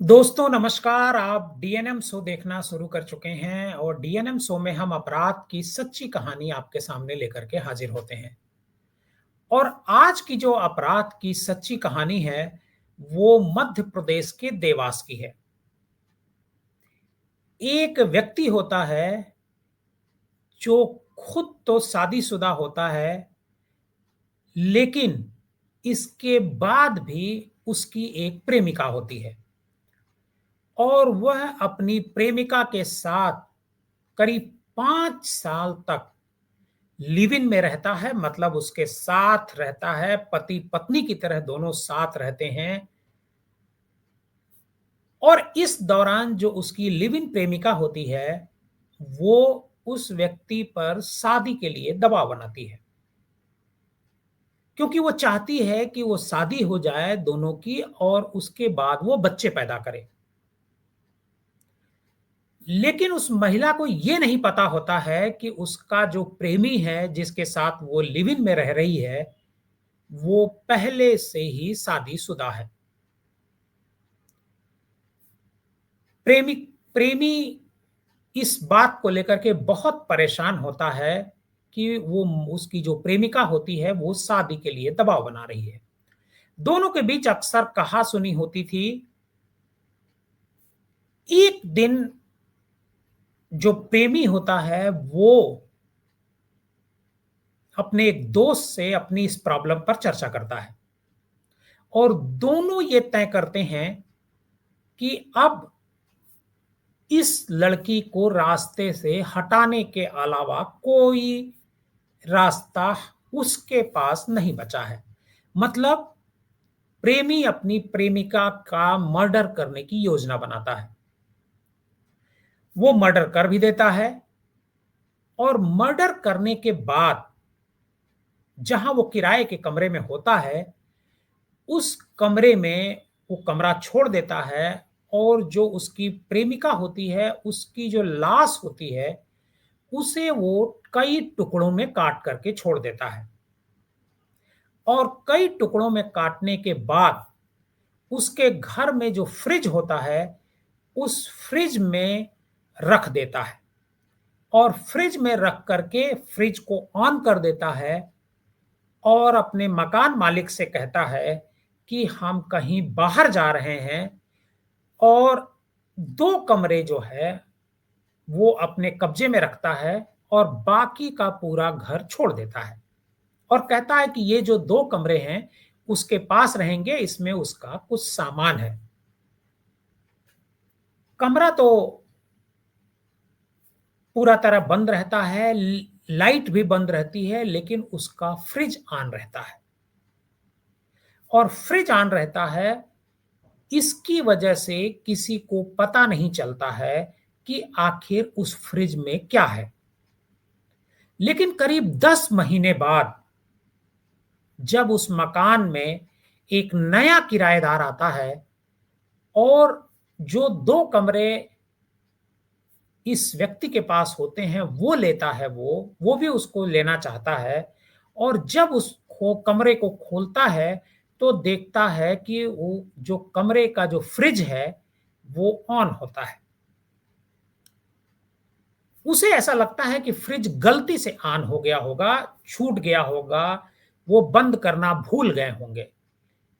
दोस्तों नमस्कार। आप डीएनएम शो देखना शुरू कर चुके हैं और डीएनएम शो में हम अपराध की सच्ची कहानी आपके सामने लेकर के हाजिर होते हैं। और आज की जो अपराध की सच्ची कहानी है वो मध्य प्रदेश के देवास की है। एक व्यक्ति होता है जो खुद तो शादीशुदा होता है, लेकिन इसके बाद भी उसकी एक प्रेमिका होती है और वह अपनी प्रेमिका के साथ करीब 5 साल तक लिव इन में रहता है। मतलब उसके साथ रहता है, पति पत्नी की तरह दोनों साथ रहते हैं। और इस दौरान जो उसकी लिव इन प्रेमिका होती है वो उस व्यक्ति पर शादी के लिए दबाव बनाती है, क्योंकि वो चाहती है कि वो शादी हो जाए दोनों की और उसके बाद वो बच्चे पैदा करे। लेकिन उस महिला को ये नहीं पता होता है कि उसका जो प्रेमी है जिसके साथ वो लिव इन में रह रही है वो पहले से ही शादीशुदा है। प्रेमी प्रेमी इस बात को लेकर के बहुत परेशान होता है कि वो उसकी जो प्रेमिका होती है वो शादी के लिए दबाव बना रही है। दोनों के बीच अक्सर कहा-सुनी होती थी। एक दिन जो प्रेमी होता है वो अपने एक दोस्त से अपनी इस प्रॉब्लम पर चर्चा करता है और दोनों ये तय करते हैं कि अब इस लड़की को रास्ते से हटाने के अलावा कोई रास्ता उसके पास नहीं बचा है। मतलब प्रेमी अपनी प्रेमिका का मर्डर करने की योजना बनाता है। वो मर्डर कर भी देता है और मर्डर करने के बाद जहां वो किराए के कमरे में होता है, उस कमरे में वो कमरा छोड़ देता है और जो उसकी प्रेमिका होती है, उसकी जो लाश होती है, उसे वो कई टुकड़ों में काट करके छोड़ देता है। और कई टुकड़ों में काटने के बाद उसके घर में जो फ्रिज होता है, उस फ्रिज में रख देता है और फ्रिज में रख करके फ्रिज को ऑन कर देता है और अपने मकान मालिक से कहता है कि हम कहीं बाहर जा रहे हैं और 2 कमरे जो है वो अपने कब्जे में रखता है और बाकी का पूरा घर छोड़ देता है और कहता है कि ये जो 2 कमरे हैं उसके पास रहेंगे, इसमें उसका कुछ सामान है। कमरा तो पूरा तरह बंद रहता है, लाइट भी बंद रहती है, लेकिन उसका फ्रिज ऑन रहता है। और फ्रिज ऑन रहता है, इसकी वजह से किसी को पता नहीं चलता है कि आखिर उस फ्रिज में क्या है। लेकिन करीब 10 महीने बाद जब उस मकान में एक नया किराएदार आता है और जो 2 कमरे इस व्यक्ति के पास होते हैं वो लेता है, वो भी उसको लेना चाहता है और जब उस कमरे को खोलता है तो देखता है कि वो जो कमरे का जो फ्रिज है वो ऑन होता है। उसे ऐसा लगता है कि फ्रिज गलती से ऑन हो गया होगा, छूट गया होगा, वो बंद करना भूल गए होंगे,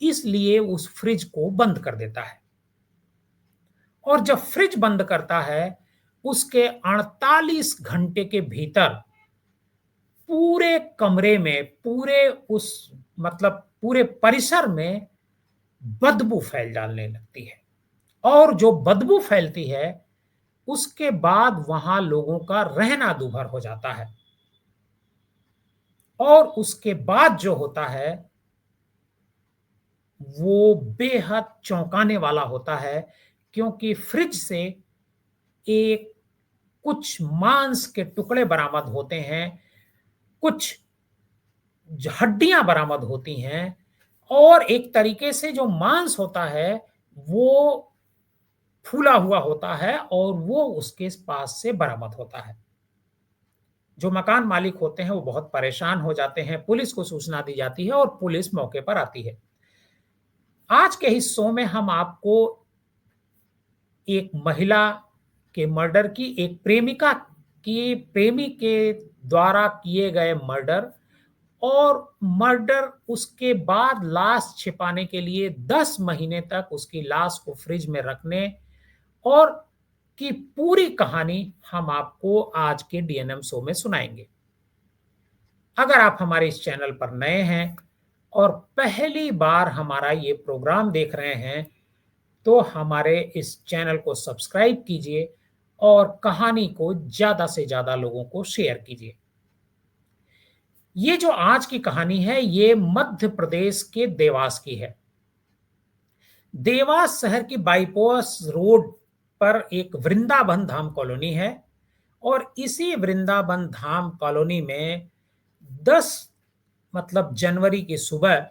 इसलिए उस फ्रिज को बंद कर देता है। और जब फ्रिज बंद करता है उसके 48 घंटे के भीतर पूरे कमरे में, पूरे उस मतलब पूरे परिसर में बदबू फैल डालने लगती है और जो बदबू फैलती है उसके बाद वहां लोगों का रहना दूभर हो जाता है। और उसके बाद जो होता है वो बेहद चौंकाने वाला होता है, क्योंकि फ्रिज से एक कुछ मांस के टुकड़े बरामद होते हैं, कुछ हड्डियां बरामद होती हैं और एक तरीके से जो मांस होता है वो फूला हुआ होता है और वो उसके पास से बरामद होता है। जो मकान मालिक होते हैं वो बहुत परेशान हो जाते हैं, पुलिस को सूचना दी जाती है और पुलिस मौके पर आती है। आज के हिस्सों में हम आपको एक महिला के मर्डर की, एक प्रेमिका की प्रेमी के द्वारा किए गए मर्डर, और मर्डर उसके बाद लाश छिपाने के लिए 10 महीने तक उसकी लाश को फ्रिज में रखने और की पूरी कहानी हम आपको आज के डीएनएम शो में सुनाएंगे। अगर आप हमारे इस चैनल पर नए हैं और पहली बार हमारा ये प्रोग्राम देख रहे हैं, तो हमारे इस चैनल को सब्सक्राइब कीजिए और कहानी को ज़्यादा से ज़्यादा लोगों को शेयर कीजिए। ये जो आज की कहानी है, ये मध्य प्रदेश के देवास की है। देवास शहर की बाईपास रोड पर एक वृंदावन धाम कॉलोनी है और इसी वृंदावन धाम कॉलोनी में 10 जनवरी की सुबह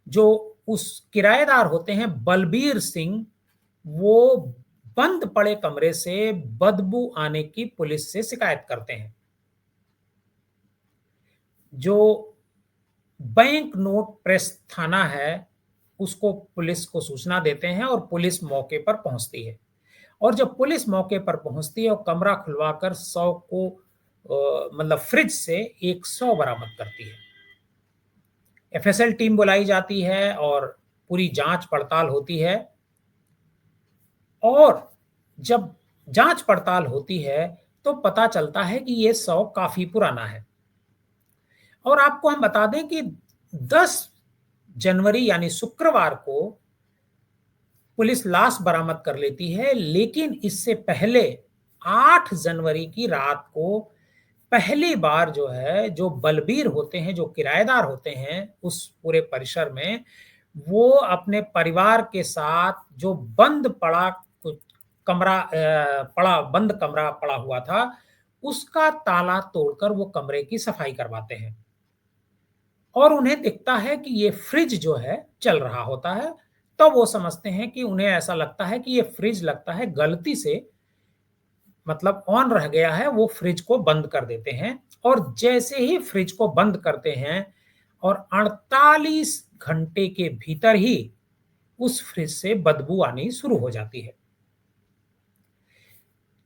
जो उस किराएदार होते हैं बलबीर सिंह, वो बंद पड़े कमरे से बदबू आने की पुलिस से शिकायत करते हैं। जो बैंक नोट प्रेस थाना है, उसको पुलिस को सूचना देते हैं और पुलिस मौके पर पहुंचती है। और जब पुलिस मौके पर पहुंचती है और कमरा खुलवाकर 100 को फ्रिज से एक 100 बरामद करती है। एफएसएल टीम बुलाई जाती है और पूरी जांच पड़ताल होती है। और जब जांच पड़ताल होती है तो पता चलता है कि ये 100 काफी पुराना है। और आपको हम बता दें कि 10 जनवरी यानी शुक्रवार को पुलिस लाश बरामद कर लेती है, लेकिन इससे पहले 8 जनवरी की रात को पहली बार जो बलबीर होते हैं, जो किराएदार होते हैं उस पूरे परिसर में, वो अपने परिवार के साथ जो बंद पड़ा कमरा बंद कमरा पड़ा हुआ था, उसका ताला तोड़कर वो कमरे की सफाई करवाते हैं। और उन्हें दिखता है कि ये फ्रिज जो है चल रहा होता है। तो वो समझते हैं कि उन्हें ऐसा लगता है कि ये फ्रिज लगता है गलती से ऑन रह गया है, वो फ्रिज को बंद कर देते हैं। और जैसे ही फ्रिज को बंद करते हैं और 48 घंटे के भीतर ही उस फ्रिज से बदबू आनी शुरू हो जाती है।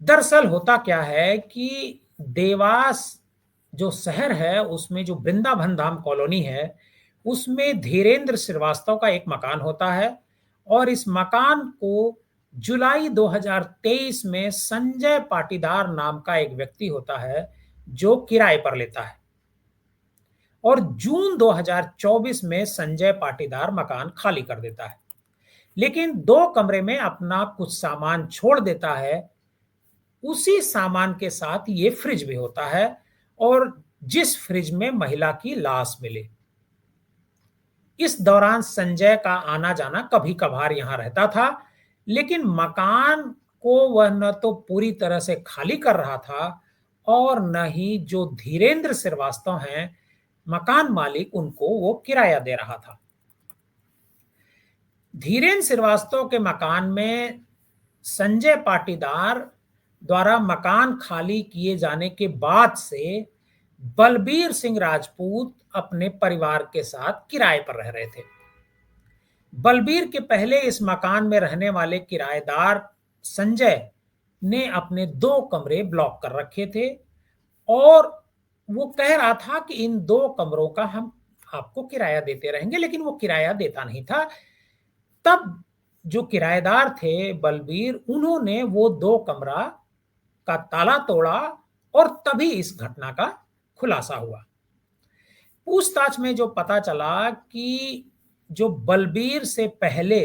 दरअसल होता क्या है कि देवास जो शहर है, उसमें जो वृंदावन धाम कॉलोनी है, उसमें धीरेन्द्र श्रीवास्तव का एक मकान होता है और इस मकान को जुलाई 2023 में संजय पाटीदार नाम का एक व्यक्ति होता है जो किराए पर लेता है। और जून 2024 में संजय पाटीदार मकान खाली कर देता है, लेकिन 2 कमरे में अपना कुछ सामान छोड़ देता है। उसी सामान के साथ ये फ्रिज भी होता है और जिस फ्रिज में महिला की लाश मिले। इस दौरान संजय का आना जाना कभी कभार यहां रहता था, लेकिन मकान को वह न तो पूरी तरह से खाली कर रहा था और न ही जो धीरेन्द्र श्रीवास्तव हैं मकान मालिक, उनको वो किराया दे रहा था। धीरेन्द्र श्रीवास्तव के मकान में संजय पाटीदार द्वारा मकान खाली किए जाने के बाद से बलबीर सिंह राजपूत अपने परिवार के साथ किराए पर रह रहे थे। बलबीर के पहले इस मकान में रहने वाले किराएदार संजय ने अपने 2 कमरे ब्लॉक कर रखे थे और वो कह रहा था कि इन 2 कमरों का हम आपको किराया देते रहेंगे, लेकिन वो किराया देता नहीं था। तब जो किराएदार थे बलबीर, उन्होंने वो 2 कमरा का ताला तोड़ा और तभी इस घटना का खुलासा हुआ। पूछताछ में जो पता चला कि जो बलबीर से पहले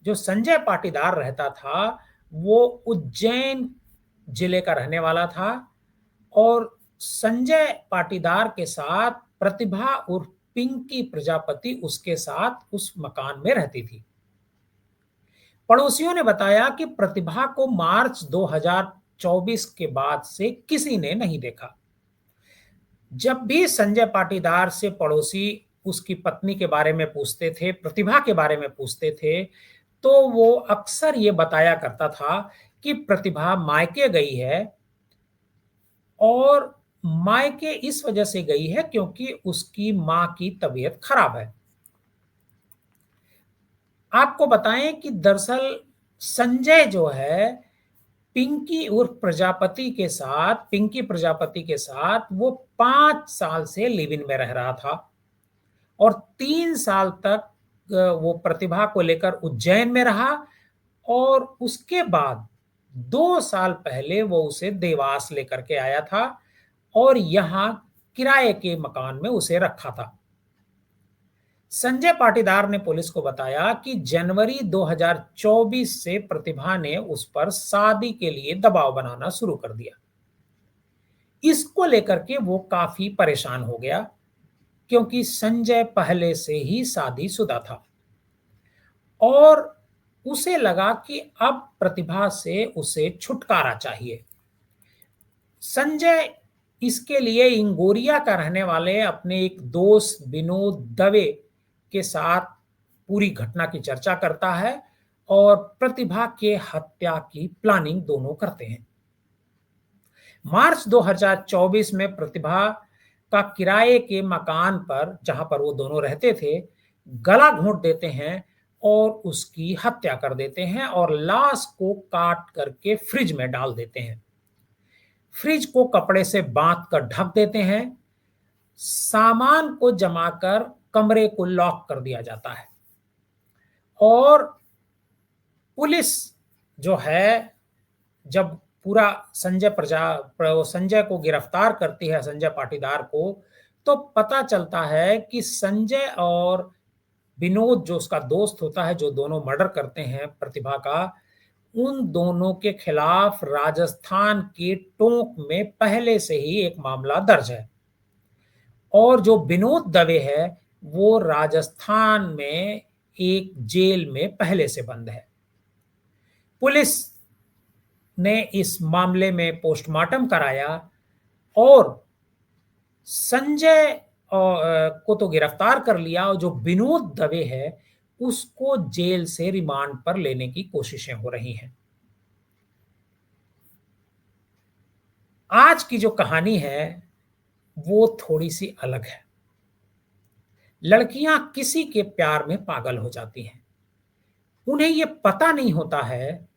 जो संजय पाटीदार रहता था, वो उज्जैन जिले का रहने वाला था और संजय पाटीदार के साथ प्रतिभा उर्फ पिंकी प्रजापति उसके साथ उस मकान में रहती थी। पड़ोसियों ने बताया कि प्रतिभा को मार्च 2024 के बाद से किसी ने नहीं देखा। जब भी संजय पाटीदार से पड़ोसी उसकी पत्नी के बारे में पूछते थे, प्रतिभा के बारे में पूछते थे, तो वो अक्सर ये बताया करता था कि प्रतिभा मायके गई है और मायके इस वजह से गई है क्योंकि उसकी मां की तबीयत खराब है। आपको बताएं कि दरअसल संजय जो है पिंकी प्रजापति के साथ वो 5 साल से लिव इन में रह रहा था और 3 साल तक वो प्रतिभा को लेकर उज्जैन में रहा और उसके बाद 2 साल पहले वो उसे देवास लेकर के आया था और यहां किराए के मकान में उसे रखा था। संजय पाटीदार ने पुलिस को बताया कि जनवरी 2024 से प्रतिभा ने उस पर शादी के लिए दबाव बनाना शुरू कर दिया। इसको लेकर के वो काफी परेशान हो गया क्योंकि संजय पहले से ही शादीशुदा था और उसे लगा कि अब प्रतिभा से उसे छुटकारा चाहिए। संजय इसके लिए इंगोरिया का रहने वाले अपने एक दोस्त विनोद दवे के साथ पूरी घटना की चर्चा करता है और प्रतिभा के हत्या की प्लानिंग दोनों करते हैं। मार्च 2024 में प्रतिभा का किराए के मकान पर जहां पर वो दोनों रहते थे गला घोंट देते हैं और उसकी हत्या कर देते हैं और लाश को काट करके फ्रिज में डाल देते हैं। फ्रिज को कपड़े से बांध कर ढक देते हैं। सामान को जमा कर कमरे को लॉक कर दिया जाता है और पुलिस जो है जब पूरा संजय को गिरफ्तार करती है, संजय पाटीदार को, तो पता चलता है कि संजय और विनोद जो उसका दोस्त होता है, जो दोनों मर्डर करते हैं प्रतिभा का, उन दोनों के खिलाफ राजस्थान के टोंक में पहले से ही एक मामला दर्ज है और जो विनोद दवे है वो राजस्थान में एक जेल में पहले से बंद है। पुलिस ने इस मामले में पोस्टमार्टम कराया और संजय को तो गिरफ्तार कर लिया और जो विनोद दवे है उसको जेल से रिमांड पर लेने की कोशिशें हो रही हैं। आज की जो कहानी है वो थोड़ी सी अलग है। लड़कियां किसी के प्यार में पागल हो जाती हैं। उन्हें ये पता नहीं होता है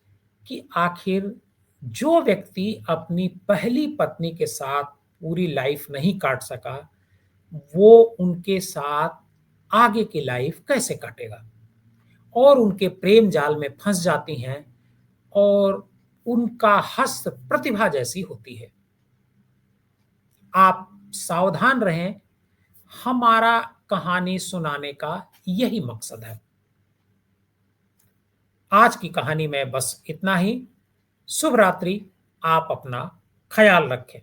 कि आखिर जो व्यक्ति अपनी पहली पत्नी के साथ पूरी लाइफ नहीं काट सका वो उनके साथ आगे की लाइफ कैसे काटेगा और उनके प्रेम जाल में फंस जाती हैं और उनका हस्त प्रतिभा जैसी होती है। आप सावधान रहें, हमारा कहानी सुनाने का यही मकसद है। आज की कहानी में बस इतना ही। शुभ रात्रि। आप अपना ख्याल रखें।